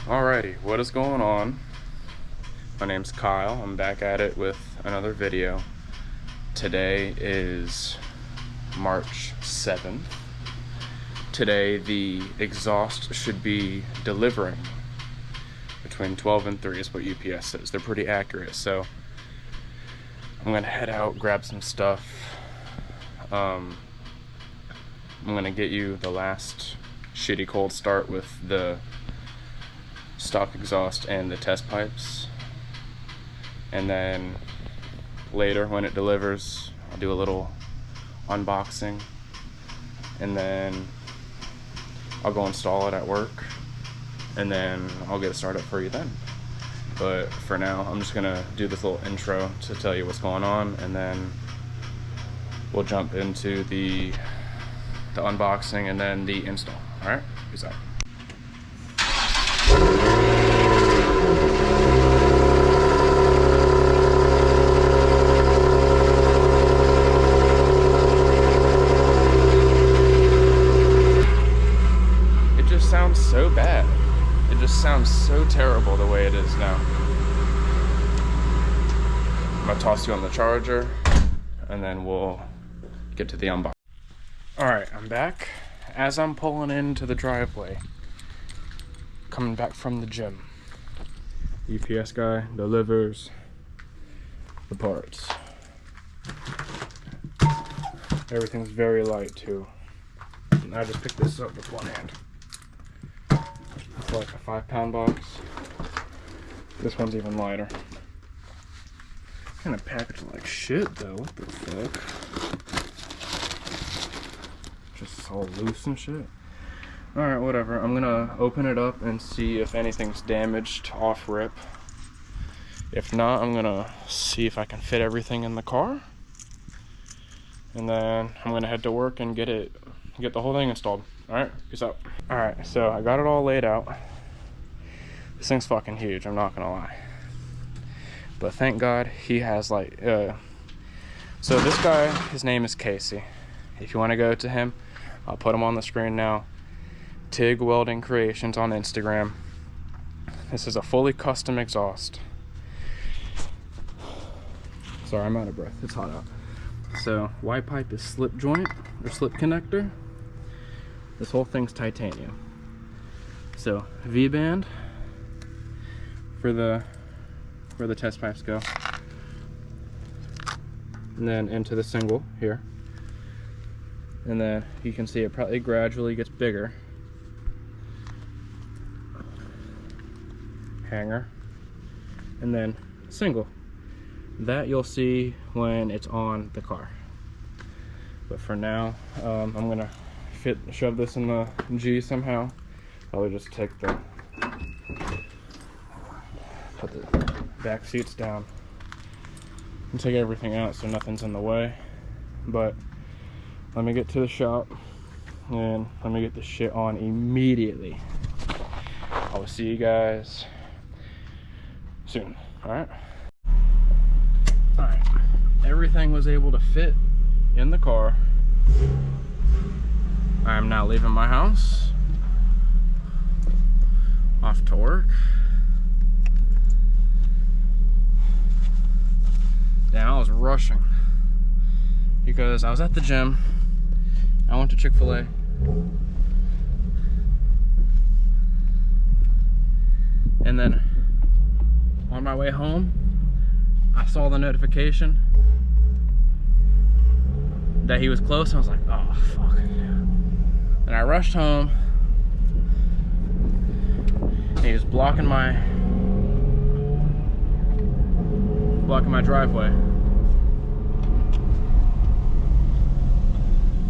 Alrighty, what is going on? My name's Kyle. I'm back at it with another video. Today is March 7th. Today the exhaust should be delivering between 12 and 3 is what UPS says. They're pretty accurate, so I'm gonna head out, grab some stuff. I'm gonna get you the last shitty cold start with the stock exhaust and the test pipes, and then later when it delivers I'll do a little unboxing, and then I'll go install it at work, and then I'll get it started for you then. But for now I'm just gonna do this little intro to tell you what's going on, and then we'll jump into the unboxing and then the install. Alright, peace out. Sounds so bad. It just sounds so terrible the way it is now. I'm gonna toss you on the charger and then we'll get to the unboxing. Alright, I'm back. As I'm pulling into the driveway, coming back from the gym, UPS guy delivers the parts. Everything's very light too. And I just picked this up with one hand. It's like a 5-pound box. This one's even lighter. Kind of packaged like shit though. What the fuck? Just all loose and shit. Alright, whatever. I'm gonna open it up and see if anything's damaged off rip. If not, I'm gonna see if I can fit everything in the car. And then I'm gonna head to work and get the whole thing installed. Alright, peace out. Alright, so I got it all laid out. This thing's fucking huge, I'm not gonna lie. But thank God he has like, so this guy, his name is Casey. If you want to go to him, I'll put him on the screen now. TIG Welding Creations on Instagram. This is a fully custom exhaust. Sorry, I'm out of breath, it's hot out. So, Y pipe is slip joint, or slip connector. This whole thing's titanium. So V-band for the where the test pipes go, and then into the single here, and then you can see it probably gradually gets bigger. Hanger, and then single. That you'll see when it's on the car. But for now, I'm gonna shove this in the G somehow. Probably just put the back seats down and take everything out so nothing's in the way. But let me get to the shop and let me get this shit on immediately. I will see you guys soon. Alright, everything was able to fit in the car. I am now leaving my house, off to work. Damn, I was rushing because I was at the gym. I went to Chick-fil-A. And then on my way home, I saw the notification that he was close. I was like, oh fuck. And I rushed home, and he was blocking my driveway.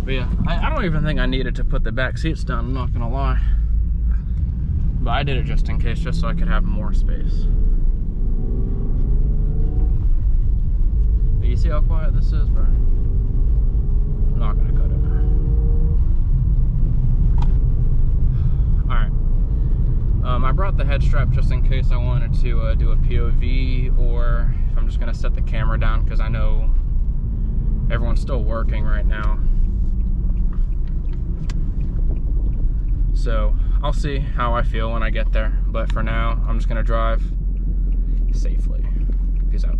But yeah, I don't even think I needed to put the back seats down, I'm not gonna lie. But I did it just in case, just so I could have more space. But you see how quiet this is, bro? I'm not gonna cut it. I brought the head strap just in case I wanted to do a POV, or if I'm just gonna set the camera down, because I know everyone's still working right now. So I'll see how I feel when I get there. But for now, I'm just gonna drive safely. Peace out.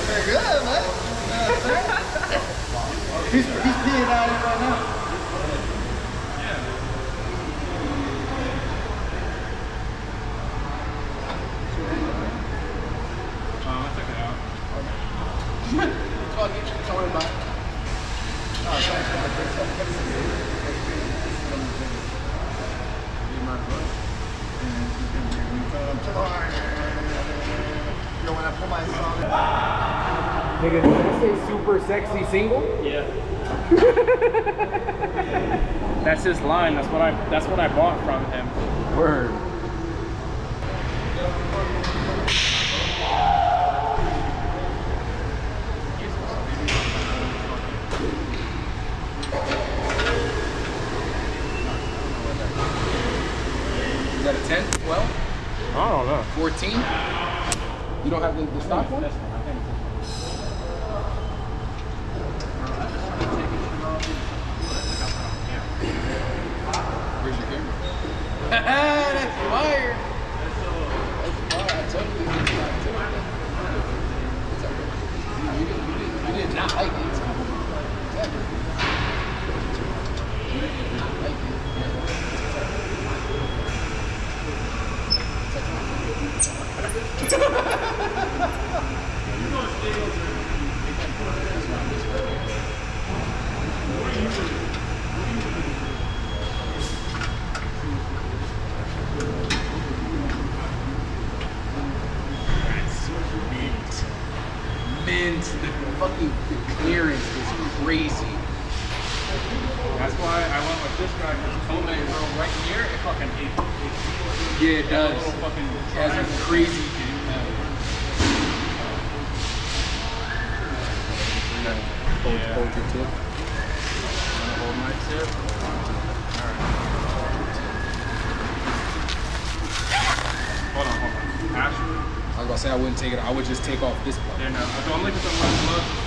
Very good, man. He's peeing out here right now. I took it out. Fuck it, don't worry about it. Yo, when I pull my song. Nigga, did I say super sexy single? Yeah. That's his line. That's what I bought from him. Word. Is that a 10, 12, I don't know. 14? You don't have the stock one? Where's your camera? That's fire! That's fire. I totally did not take that. It's okay. You did not like it. Exactly. You did not like Mint. The fucking clearance is crazy. That's why I went with this guy because Tomei, bro, right here, it fucking it Yeah, it does. little fucking It has a crazy Hold your tip. hold my tip. Hold on. Actually, I was about to say I wouldn't take it. I would just take off this part. yeah, no. So I'm looking at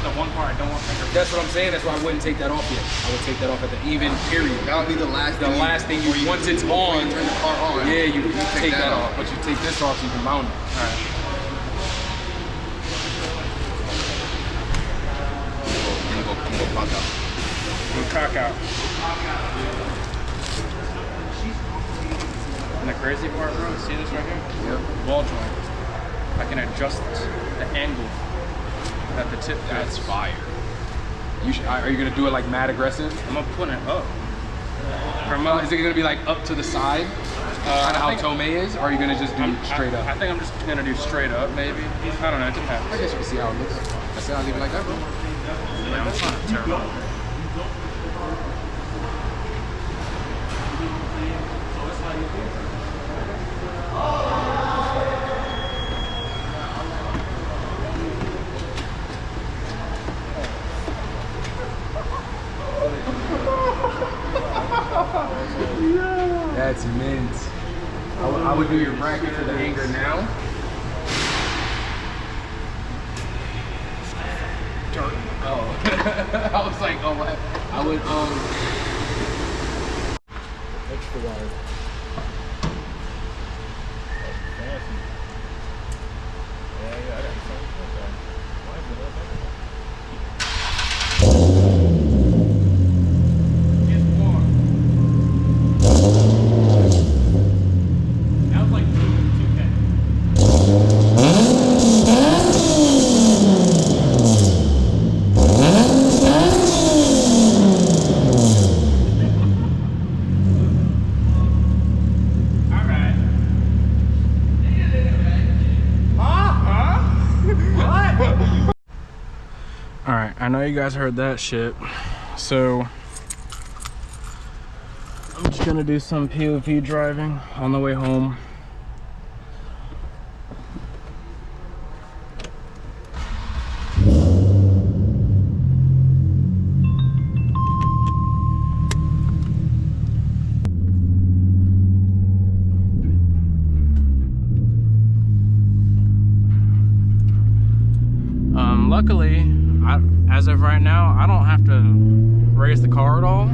the one part I don't want finger. That's what I'm saying. That's why I wouldn't take that off yet. I would take that off at the even period. That would be the last thing you once it's on. Turn the car on. Yeah, you take that off. But you take this off so you can mount it. All right. I'm gonna pop out. We'll cock out. And the crazy part, bro, see this right here? Yep. Ball joint. I can adjust the angle at the tip. That's fire. You should, are you gonna do it like mad aggressive? I'm gonna put it up. Is it gonna be like up to the side? Kind of how Tomei is? Or are you gonna just do straight up? I think I'm just gonna do straight up, maybe. I don't know, it depends. I guess you can see how it looks. I said I'll leave it like that, bro. Yeah, I'm trying to terrible. That's mint. I would do your bracket for the anger now. Dirt. Oh. I was like, oh, what? I would, Extra wide. Fancy. Yeah, I got something like that. Why is it up? That was like 2K. Alright, I know you guys heard that shit, so I'm just gonna do some POV driving on the way home. Luckily, as of right now, I don't have to raise the car at all.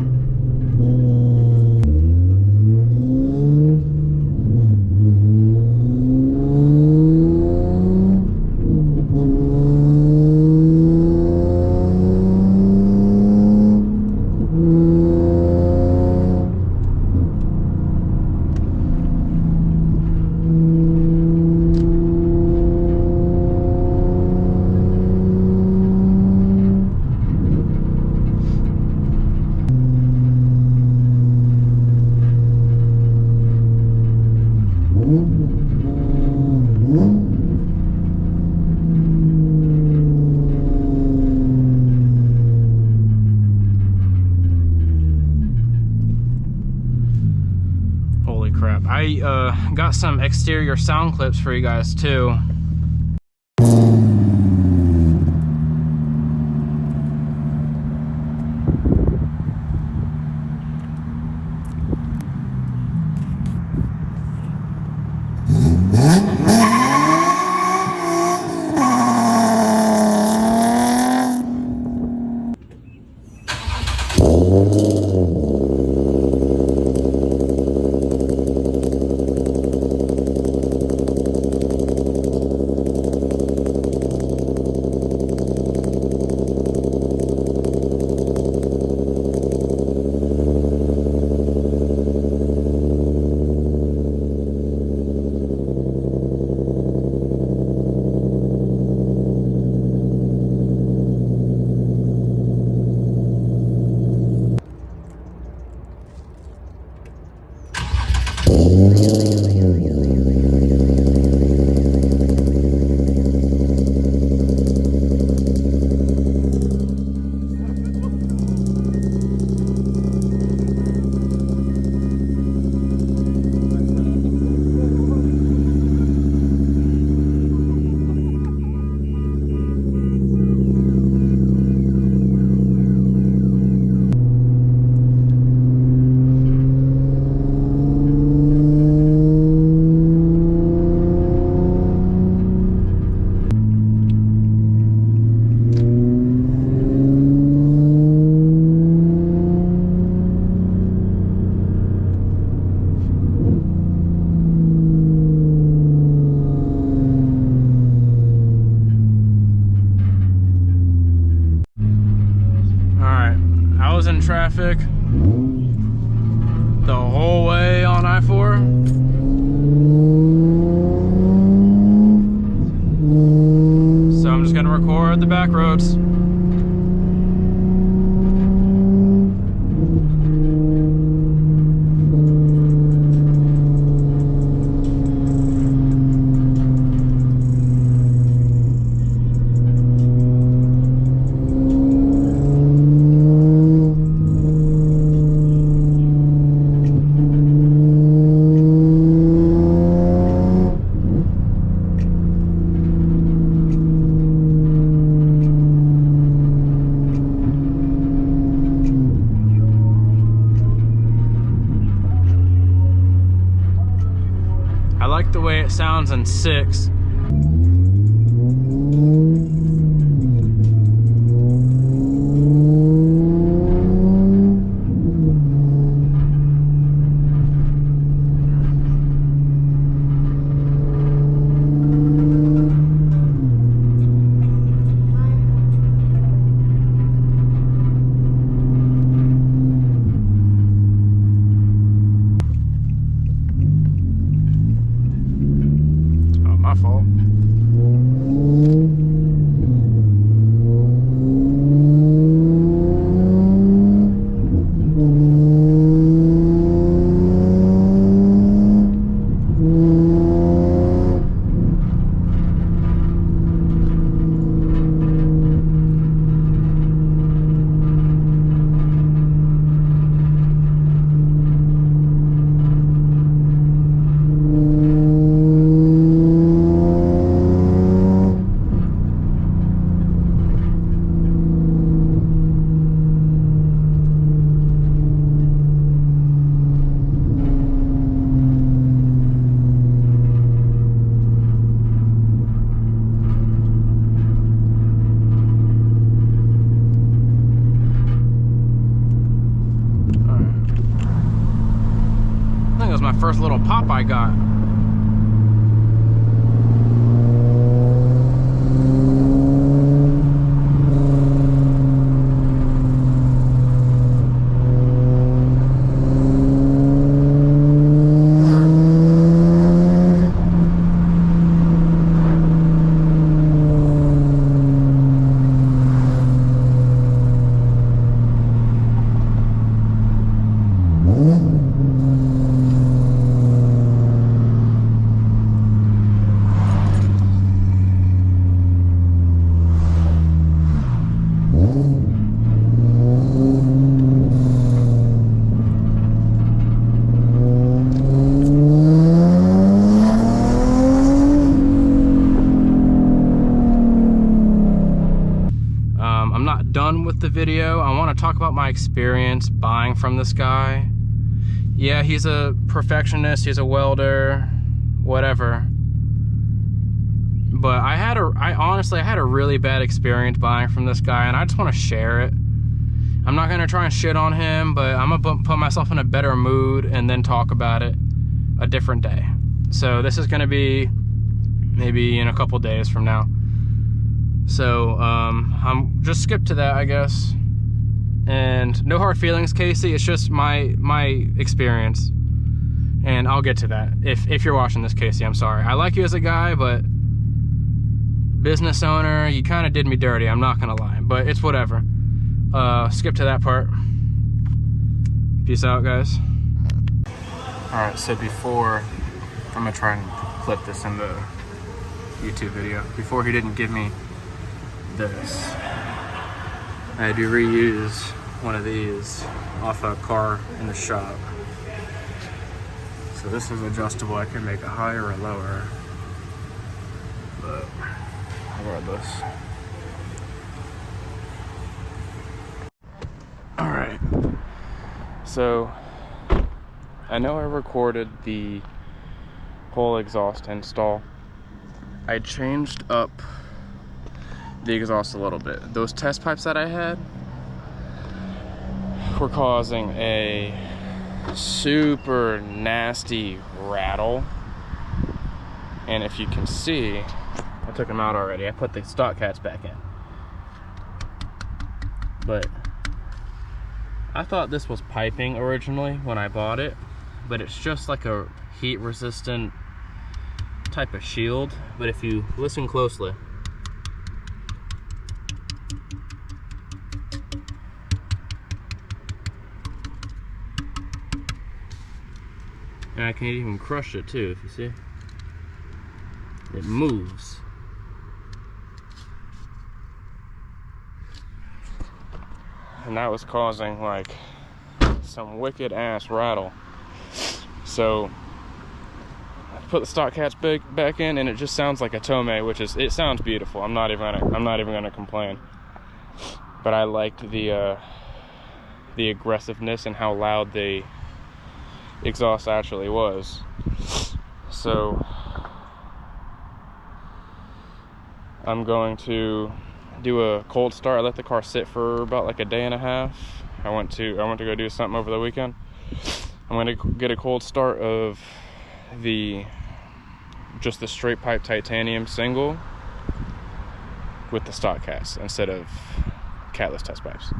Holy crap. I got some exterior sound clips for you guys too. In traffic the whole way on I-4. So I'm just gonna record the back roads. I like the way it sounds in 6. My fault. first little pop I got. I'm not done with the video. I want to talk about my experience buying from this guy. Yeah, he's a perfectionist, he's a welder, whatever. But I honestly had a really bad experience buying from this guy, and I just want to share it. I'm not gonna try and shit on him, but I'm gonna put myself in a better mood and then talk about it a different day. So this is gonna be maybe in a couple days from now. So I'm just skip to that, I guess. And no hard feelings, Casey. It's just my experience, and I'll get to that. If you're watching this, Casey, I'm sorry. I like you as a guy, but business owner, you kind of did me dirty. I'm not gonna lie, but it's whatever. Skip to that part. Peace out, guys. All right. So before, I'm gonna try and clip this in the YouTube video. Before he didn't give me this, I had to reuse one of these off a car in the shop. So this is adjustable. I can make it higher or lower, but regardless. All right, so I know I recorded the whole exhaust install. I changed up the exhaust a little bit. Those test pipes that I had were causing a super nasty rattle, and if you can see, I took them out already. I put the stock cats back in, but I thought this was piping originally when I bought it, but it's just like a heat resistant type of shield. But if you listen closely, and I can even crush it too, if you see. It moves. And that was causing like some wicked ass rattle. So I put the stock cats back in, and it just sounds like a Tomei, which is, it sounds beautiful. I'm not even gonna complain. But I liked the aggressiveness and how loud the exhaust actually was. So I'm going to do a cold start. I let the car sit for about like a day and a half. I went to go do something over the weekend. I'm going to get a cold start of just the straight pipe titanium single with the stock cats instead of catless test pipes.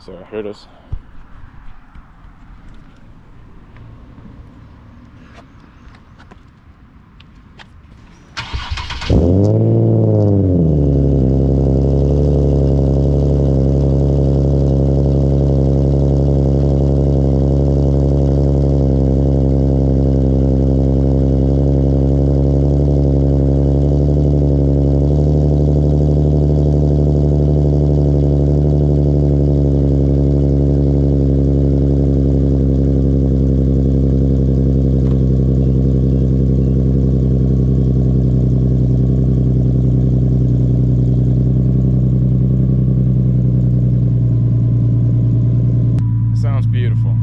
So here it is. Beautiful.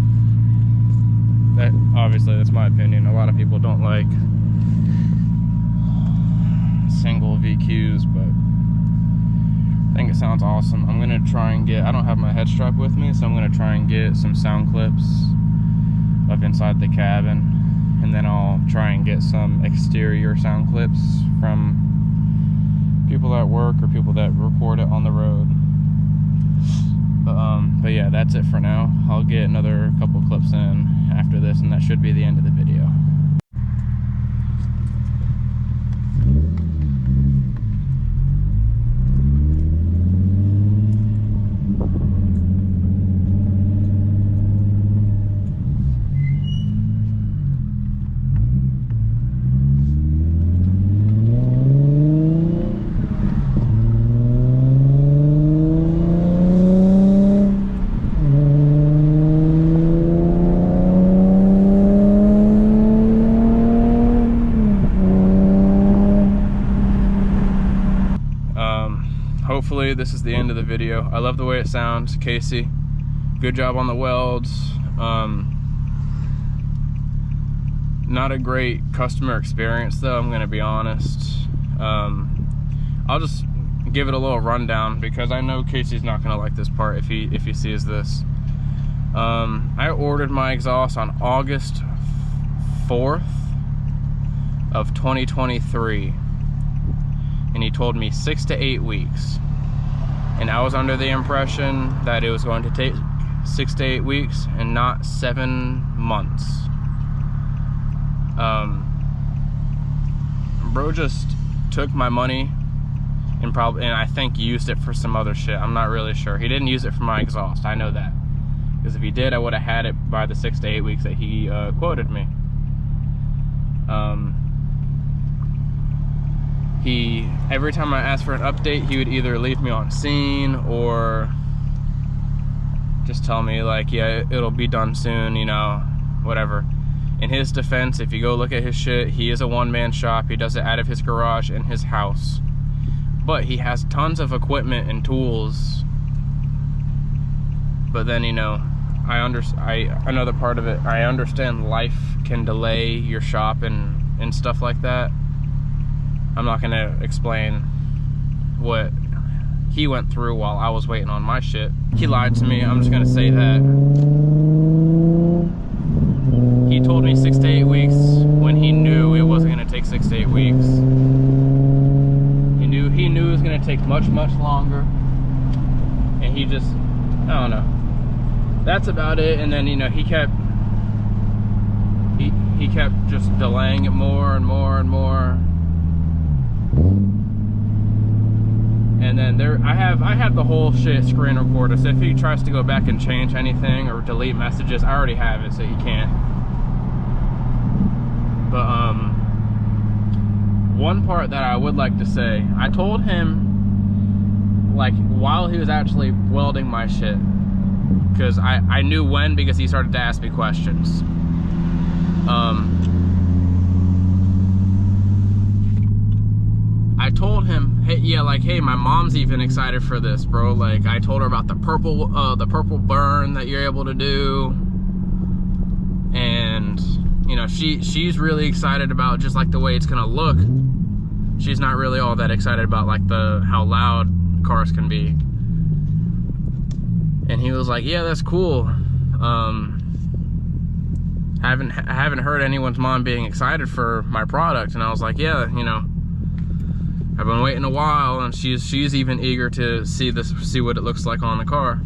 That obviously, that's my opinion. A lot of people don't like single VQs, but I think it sounds awesome. I'm gonna try and get, I don't have my head strap with me, so I'm gonna try and get some sound clips of inside the cabin and then I'll try and get some exterior sound clips from people at work or people that record it on the road. But yeah, that's it for now. I'll get another couple clips in after this, and that should be the end of the video. Hopefully this is the end of the video. I love the way it sounds, Casey. Good job on the welds. Not a great customer experience though, I'm gonna be honest. I'll just give it a little rundown because I know Casey's not gonna like this part if he sees this. I ordered my exhaust on August 4th of 2023, and he told me 6 to 8 weeks. And I was under the impression that it was going to take 6 to 8 weeks and not 7 months. Bro just took my money and I think used it for some other shit. I'm not really sure. He didn't use it for my exhaust. I know that. Because if he did, I would have had it by the 6 to 8 weeks that he quoted me. Every time I asked for an update, he would either leave me on scene or just tell me like, yeah, it'll be done soon, you know, whatever. In his defense, if you go look at his shit, he is a one-man shop. He does it out of his garage in his house. But he has tons of equipment and tools. But then, you know, another part of it, I understand life can delay your shop and stuff like that. I'm not gonna explain what he went through while I was waiting on my shit. He lied to me. I'm just gonna say that. He told me 6 to 8 weeks when he knew it wasn't gonna take 6 to 8 weeks. He knew it was gonna take much longer, and he just, I don't know. That's about it. And then, you know, he kept just delaying it more and more and more. And then I have the whole shit screen recorded, so if he tries to go back and change anything or delete messages, I already have it, so he can't. But one part that I would like to say, I told him, like, while he was actually welding my shit, because I knew when, because he started to ask me questions. I told him, hey, yeah, like, hey, my mom's even excited for this, bro. Like, I told her about the purple burn that you're able to do, and you know, she's really excited about just like the way it's gonna look. She's not really all that excited about like how loud cars can be. And he was like, yeah, that's cool. I haven't heard anyone's mom being excited for my product. And I was like, yeah, you know, I've been waiting a while, and she's even eager to see what it looks like on the car.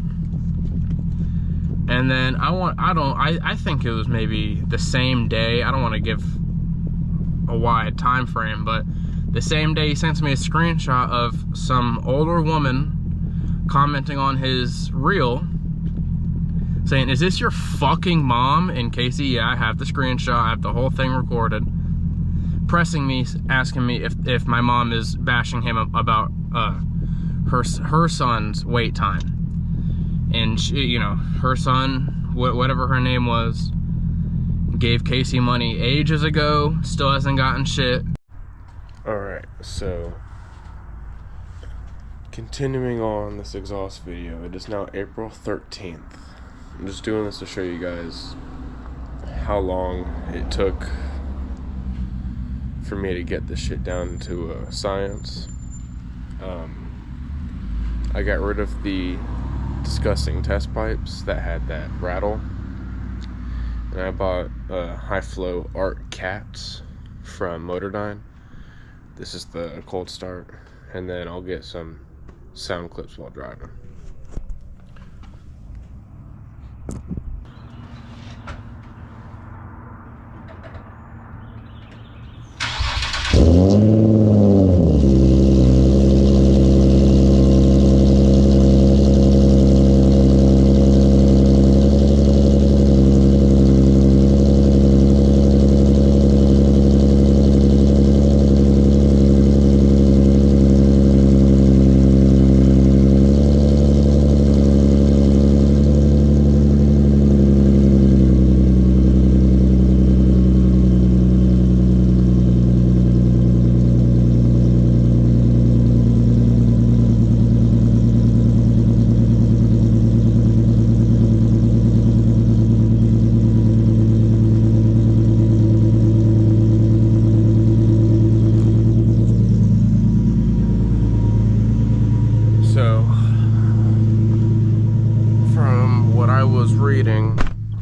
And then I think it was maybe the same day. I don't want to give a wide time frame, but the same day he sent me a screenshot of some older woman commenting on his reel saying, is this your fucking mom? And Casey, yeah, I have the screenshot, I have the whole thing recorded, pressing me, asking me if my mom is bashing him about her son's wait time. And she, you know, her son, whatever her name was, gave Casey money ages ago, still hasn't gotten shit. Alright, so continuing on this exhaust video, it is now April 13th. I'm just doing this to show you guys how long it took for me to get this shit down to science. I got rid of the disgusting test pipes that had that rattle. And I bought High Flow Art Cats from Motordyne. This is the cold start, and then I'll get some sound clips while driving. So, from what I was reading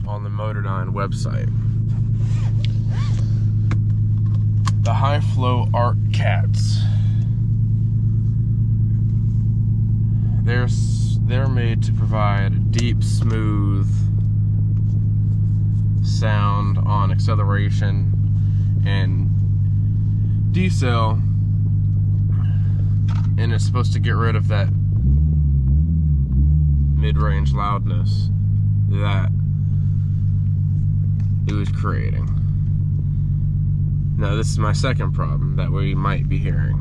on the Motordyne website, the High Flow Art Cats, they're made to provide a deep, smooth sound on acceleration and decel, and it's supposed to get rid of that mid-range loudness that it was creating. Now, this is my second problem that we might be hearing.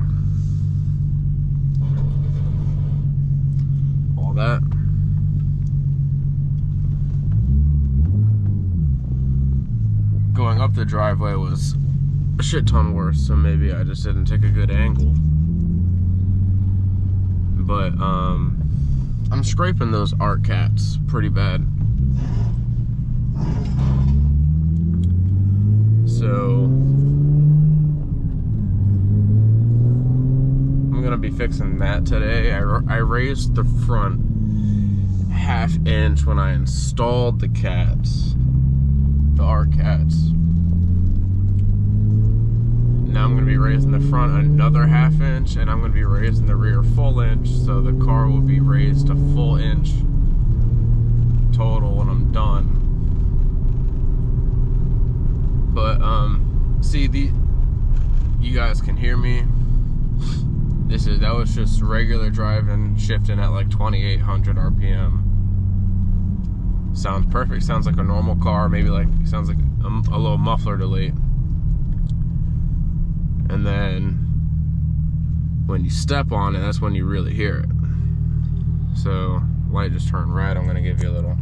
All that. Going up the driveway was a shit ton worse, so maybe I just didn't take a good angle. But, I'm scraping those Art Cats pretty bad. So, I'm gonna be fixing that today. I raised the front half inch when I installed the cats, the Art Cats. Now I'm going to be raising the front another half inch, and I'm going to be raising the rear full inch, so the car will be raised a full inch total when I'm done. But see, you guys can hear me. That was just regular driving, shifting at like 2,800 RPM. Sounds perfect. Sounds like a normal car. Maybe sounds like a little muffler delete. And then when you step on it, that's when you really hear it. So, light just turned red. I'm gonna give you a little.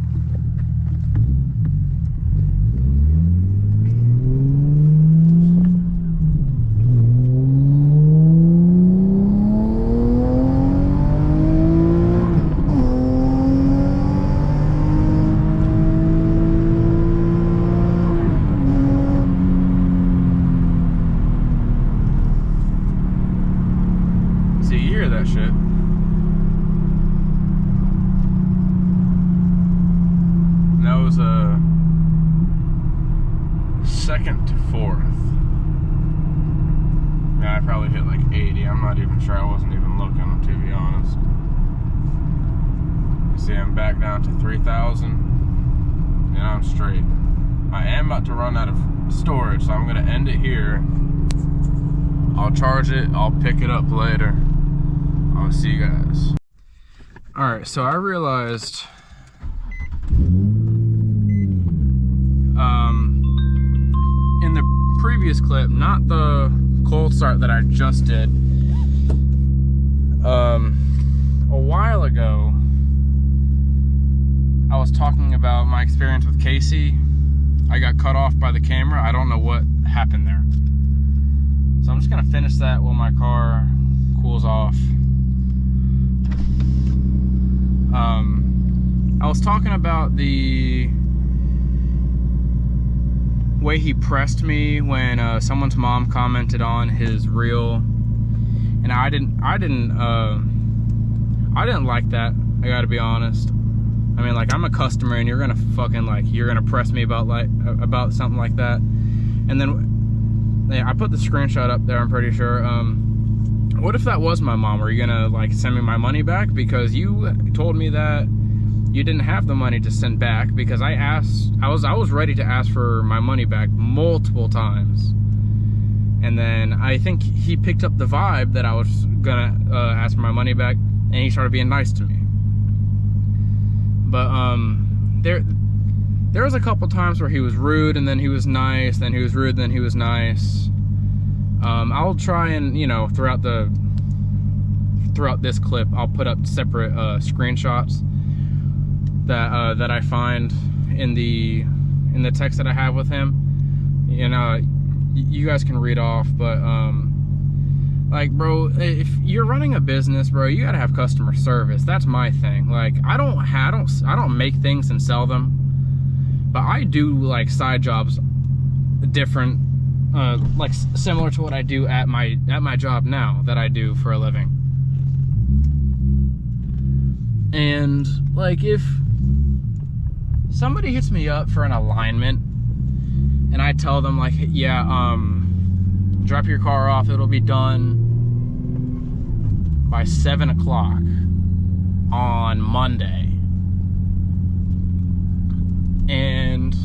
See, you hear that shit. That was a second to fourth. Yeah, I probably hit like 80. I'm not even sure. I wasn't even looking, to be honest. You see, I'm back down to 3,000, and I'm straight. I am about to run out of storage, so I'm gonna end it here. I'll charge it. I'll pick it up later. I'll see you guys. Alright, so I realized in the previous clip, not the cold start that I just did, a while ago, I was talking about my experience with Casey. I got cut off by the camera. I don't know what happened there. So I'm just gonna finish that while my car cools off. I was talking about the way he pressed me when someone's mom commented on his reel, and I didn't like that. I gotta be honest. I mean, like, I'm a customer and you're gonna fucking, like, you're gonna press me about something like that. And then, yeah, I put the screenshot up there, I'm pretty sure. What if that was my mom? Are you gonna, like, send me my money back? Because you told me that you didn't have the money to send back, because I was ready to ask for my money back multiple times. And then I think he picked up the vibe that I was gonna ask for my money back, and he started being nice to me. But there was a couple times where he was rude, and then he was nice, then he was rude, then he was nice. I'll try and, you know, throughout this clip, I'll put up separate screenshots that I find in the text that I have with him. You know, you guys can read off, but like, bro, if you're running a business, bro, you gotta have customer service. That's my thing. Like, I don't make things and sell them, but I do, like, side jobs different, like, similar to what I do at my job now that I do for a living. And, like, if somebody hits me up for an alignment and I tell them, like, yeah, drop your car off, it'll be done by 7 o'clock on Monday, and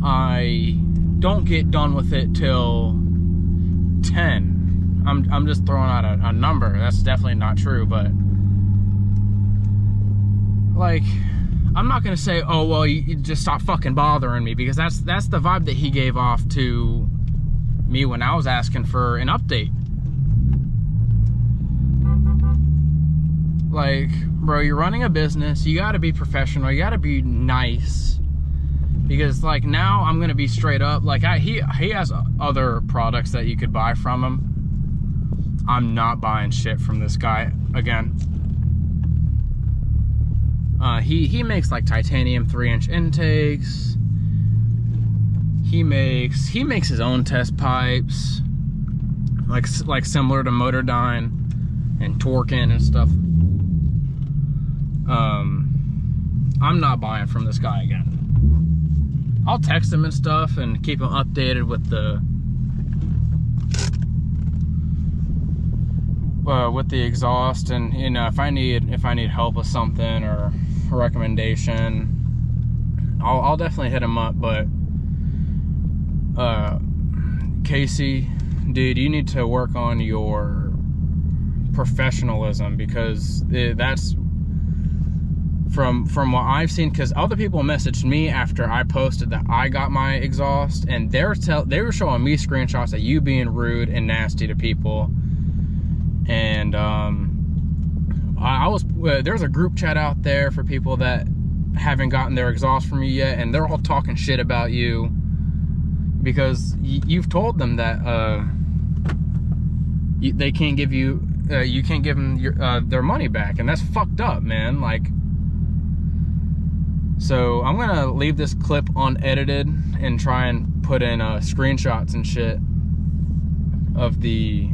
I don't get done with it till 10. I'm just throwing out a number. That's definitely not true, but, like, I'm not gonna say, oh, well, you just stop fucking bothering me, because that's the vibe that he gave off to me when I was asking for an update. Like, bro, you're running a business, you gotta be professional, you gotta be nice. Because, like, now I'm gonna be straight up. Like, he has other products that you could buy from him. I'm not buying shit from this guy again. He makes, like, titanium 3-inch intakes. He makes his own test pipes, like similar to Motordyne and Torkin and stuff. I'm not buying from this guy again. I'll text him and stuff and keep him updated with the exhaust, and, you know, if I need help with something or a recommendation, I'll definitely hit him up. But Casey, dude, you need to work on your professionalism, because that's from what I've seen. Because other people messaged me after I posted that I got my exhaust, and they were showing me screenshots of you being rude and nasty to people. And there's a group chat out there for people that haven't gotten their exhaust from you yet, and they're all talking shit about you because you've told them that they can't give you can't give them their money back, and that's fucked up, man. Like, so I'm gonna leave this clip unedited and try and put in screenshots and shit of the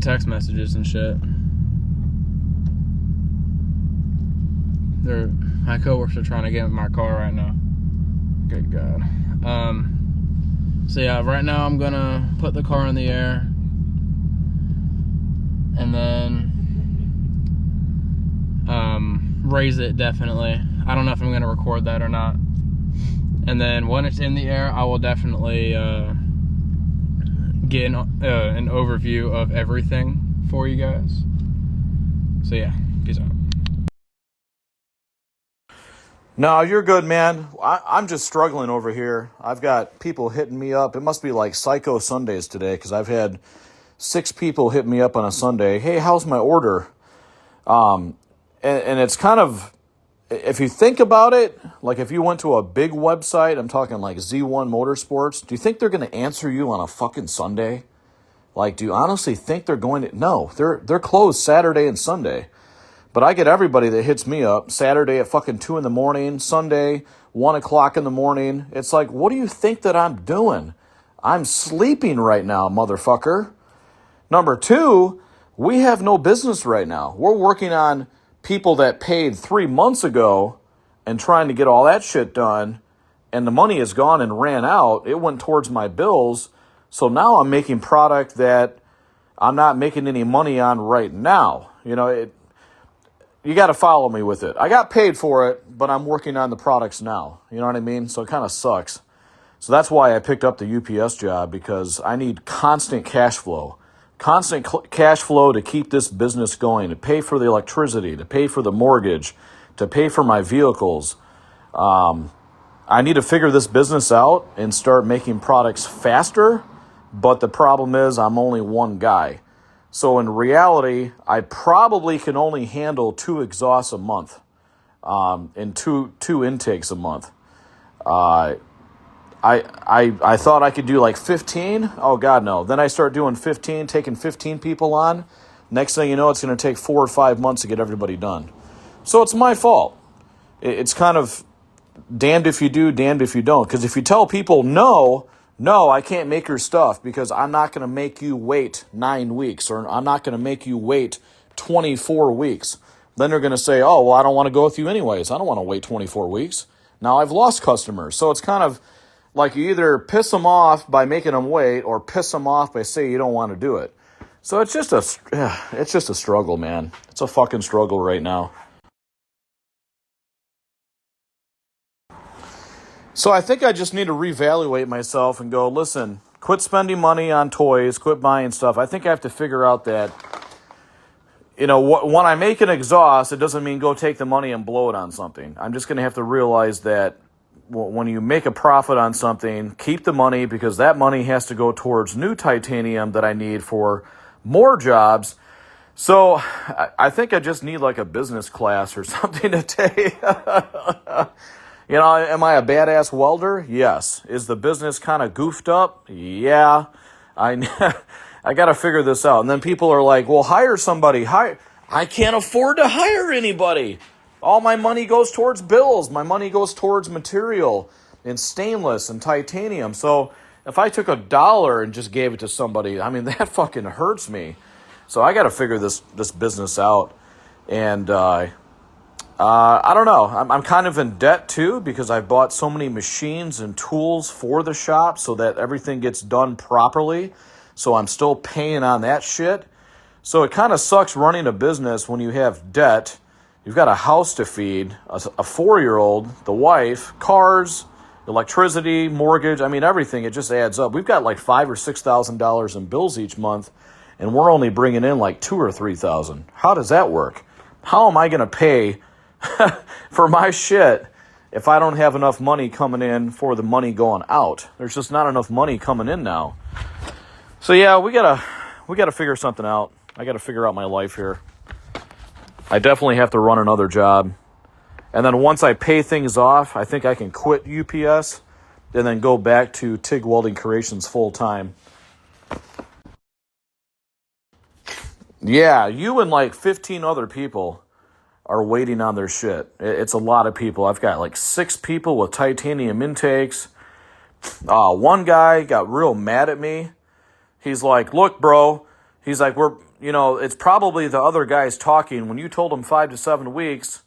text messages and shit. My coworkers are trying to get in my car right now. Good God. So yeah, right now I'm gonna put the car in the air, and then raise it, definitely. I don't know if I'm gonna record that or not. And then when it's in the air, I will definitely get an overview of everything for you guys. So yeah, peace out. No, you're good, man. I'm just struggling over here. I've got people hitting me up. It must be like Psycho Sundays today, because I've had 6 people hit me up on a Sunday. Hey, how's my order? And it's kind of, if you think about it, like if you went to a big website, I'm talking like Z1 Motorsports, do you think they're going to answer you on a fucking Sunday? Like, do you honestly think they're going to? No, they're closed Saturday and Sunday. But I get everybody that hits me up Saturday at fucking 2 in the morning, Sunday, 1 o'clock in the morning. It's like, what do you think that I'm doing? I'm sleeping right now, motherfucker. Number 2, we have no business right now. We're working on people that paid 3 months ago and trying to get all that shit done, and the money is gone and ran out. It went towards my bills. So now I'm making product that I'm not making any money on right now. You got to follow me with it. I got paid for it, but I'm working on the products now. You know what I mean? So it kind of sucks. So that's why I picked up the UPS job, because I need constant cash flow. Constant cash flow to keep this business going, to pay for the electricity, to pay for the mortgage, to pay for my vehicles. I need to figure this business out and start making products faster, but the problem is I'm only one guy. So in reality, I probably can only handle 2 exhausts a month, and two intakes a month. I thought I could do like 15. Oh, God, no. Then I start doing 15, taking 15 people on. Next thing you know, it's going to take 4 or 5 months to get everybody done. So it's my fault. It's kind of damned if you do, damned if you don't. Because if you tell people, no, I can't make your stuff because I'm not going to make you wait 9 weeks, or I'm not going to make you wait 24 weeks. Then they're going to say, oh, well, I don't want to go with you anyways. I don't want to wait 24 weeks. Now I've lost customers. So it's kind of like you either piss them off by making them wait, or piss them off by saying you don't want to do it. So it's just a struggle, man. It's a fucking struggle right now. So I think I just need to reevaluate myself and go, listen, quit spending money on toys, quit buying stuff. I think I have to figure out that, when I make an exhaust, it doesn't mean go take the money and blow it on something. I'm just going to have to realize that when you make a profit on something, keep the money, because that money has to go towards new titanium that I need for more jobs. So I think I just need like a business class or something to take. Am I a badass welder? Yes. Is the business kind of goofed up? Yeah. I got to figure this out. And then people are like, well, hire somebody. I can't afford to hire anybody. All my money goes towards bills. My money goes towards material and stainless and titanium. So if I took $1 and just gave it to somebody, that fucking hurts me. So I got to figure this business out. And I don't know. I'm kind of in debt too, because I've bought so many machines and tools for the shop so that everything gets done properly. So I'm still paying on that shit. So it kind of sucks running a business when you have debt. You've got a house to feed, a 4-year-old, the wife, cars, electricity, mortgage. Everything. It just adds up. We've got like $5,000 or $6,000 in bills each month, and we're only bringing in like $2,000 or $3,000. How does that work? How am I going to pay for my shit if I don't have enough money coming in for the money going out? There's just not enough money coming in now. So yeah, we gotta figure something out. I gotta figure out my life here. I definitely have to run another job. And then once I pay things off, I think I can quit UPS and then go back to TIG Welding Creations full time. Yeah, you and like 15 other people are waiting on their shit. It's a lot of people. I've got like 6 people with titanium intakes. One guy got real mad at me. He's like, look, bro. He's like, it's probably the other guys talking. When you told him 5 to 7 weeks,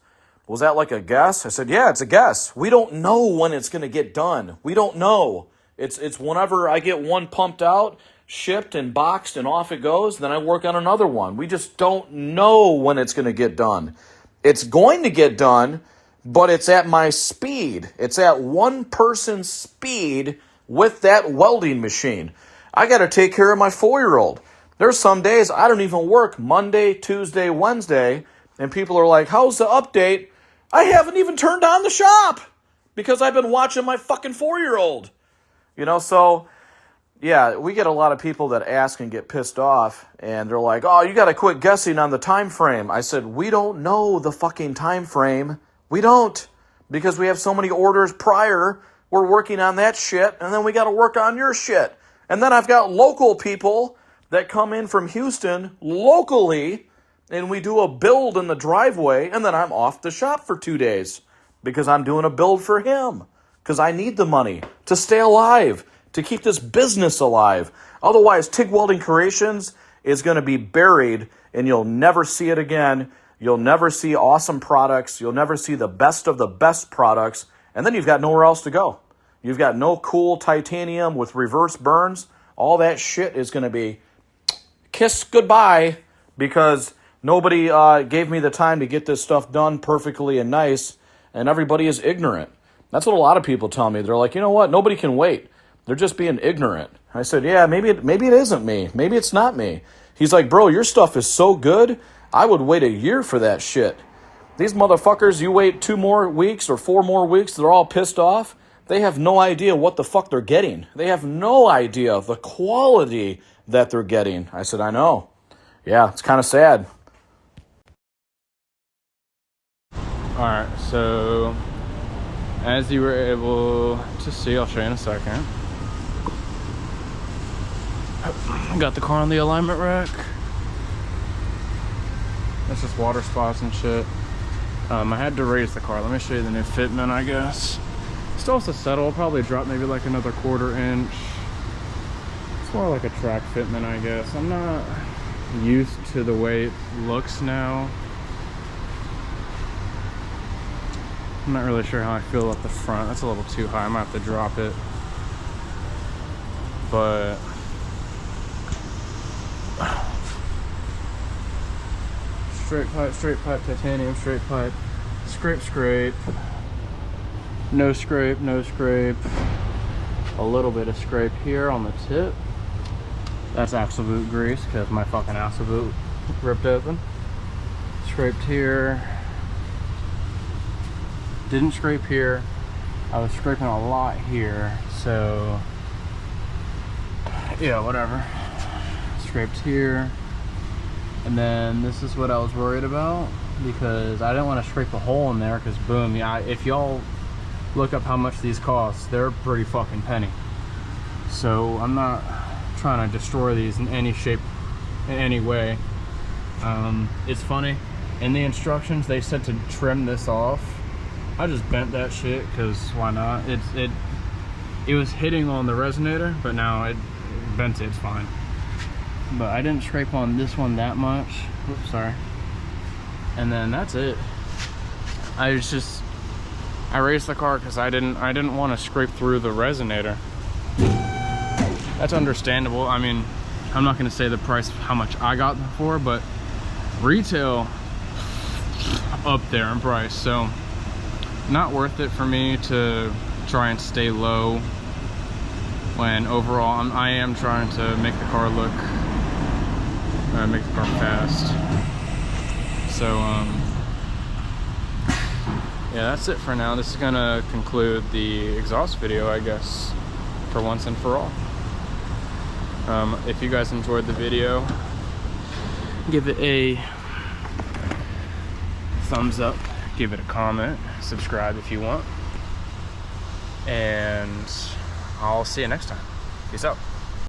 was that like a guess? I said, yeah, it's a guess. We don't know when it's going to get done. We don't know. It's whenever I get one pumped out, shipped and boxed, and off it goes, then I work on another one. We just don't know when it's going to get done. It's going to get done, but it's at my speed. It's at one person's speed with that welding machine. I got to take care of my 4-year-old. There's some days I don't even work Monday, Tuesday, Wednesday, and people are like, how's the update? I haven't even turned on the shop because I've been watching my fucking 4-year-old. So yeah, we get a lot of people that ask and get pissed off, and they're like, oh, you got to quit guessing on the time frame. I said, we don't know the fucking time frame. We don't, because we have so many orders prior. We're working on that shit, and then we got to work on your shit. And then I've got local people that come in from Houston locally, and we do a build in the driveway, and then I'm off the shop for 2 days because I'm doing a build for him, because I need the money to stay alive, to keep this business alive. Otherwise, TIG Welding Creations is going to be buried and you'll never see it again. You'll never see awesome products. You'll never see the best of the best products. And then you've got nowhere else to go. You've got no cool titanium with reverse burns. All that shit is going to be kiss goodbye because nobody gave me the time to get this stuff done perfectly and nice, and everybody is ignorant. That's what a lot of people tell me. They're like, you know what? Nobody can wait. They're just being ignorant. I said, yeah, maybe it isn't me. Maybe it's not me. He's like, bro, your stuff is so good, I would wait a year for that shit. These motherfuckers, you wait 2 more weeks or 4 more weeks, they're all pissed off. They have no idea what the fuck they're getting. They have no idea the quality that they're getting. I said, I know. Yeah, it's kind of sad. Alright, so as you were able to see, I'll show you in a second. I got the car on the alignment rack. That's just water spots and shit. I had to raise the car. Let me show you the new fitment, I guess. Still has to settle. I'll probably drop maybe like another 1/4 inch. It's more like a track fitment, I guess. I'm not used to the way it looks now. I'm not really sure how I feel about the front. That's a little too high. I might have to drop it. But straight pipe titanium, straight pipe, scrape, no scrape, a little bit of scrape here on the tip. That's axle boot grease because my fucking axle boot ripped open. Scraped here, didn't scrape here. I was scraping a lot here, so yeah, whatever. Scraped here. And then this is what I was worried about because I didn't want to scrape a hole in there because boom, yeah, if y'all look up how much these cost, they're pretty fucking penny. So I'm not trying to destroy these in any shape, in any way. It's funny, in the instructions they said to trim this off. I just bent that shit because why not? It was hitting on the resonator, but now it bent it, it's fine. But I didn't scrape on this one that much. Oops, sorry. And then that's it. I raised the car because I didn't want to scrape through the resonator. That's understandable. I mean, I'm not going to say the price of how much I got them for, but retail up there in price, so not worth it for me to try and stay low when overall I am trying to make the car look make the car fast. So yeah, that's it for now. This is gonna conclude the exhaust video, I guess, for once and for all. If you guys enjoyed the video, give it a thumbs up, give it a comment, subscribe if you want, and I'll see you next time. Peace out.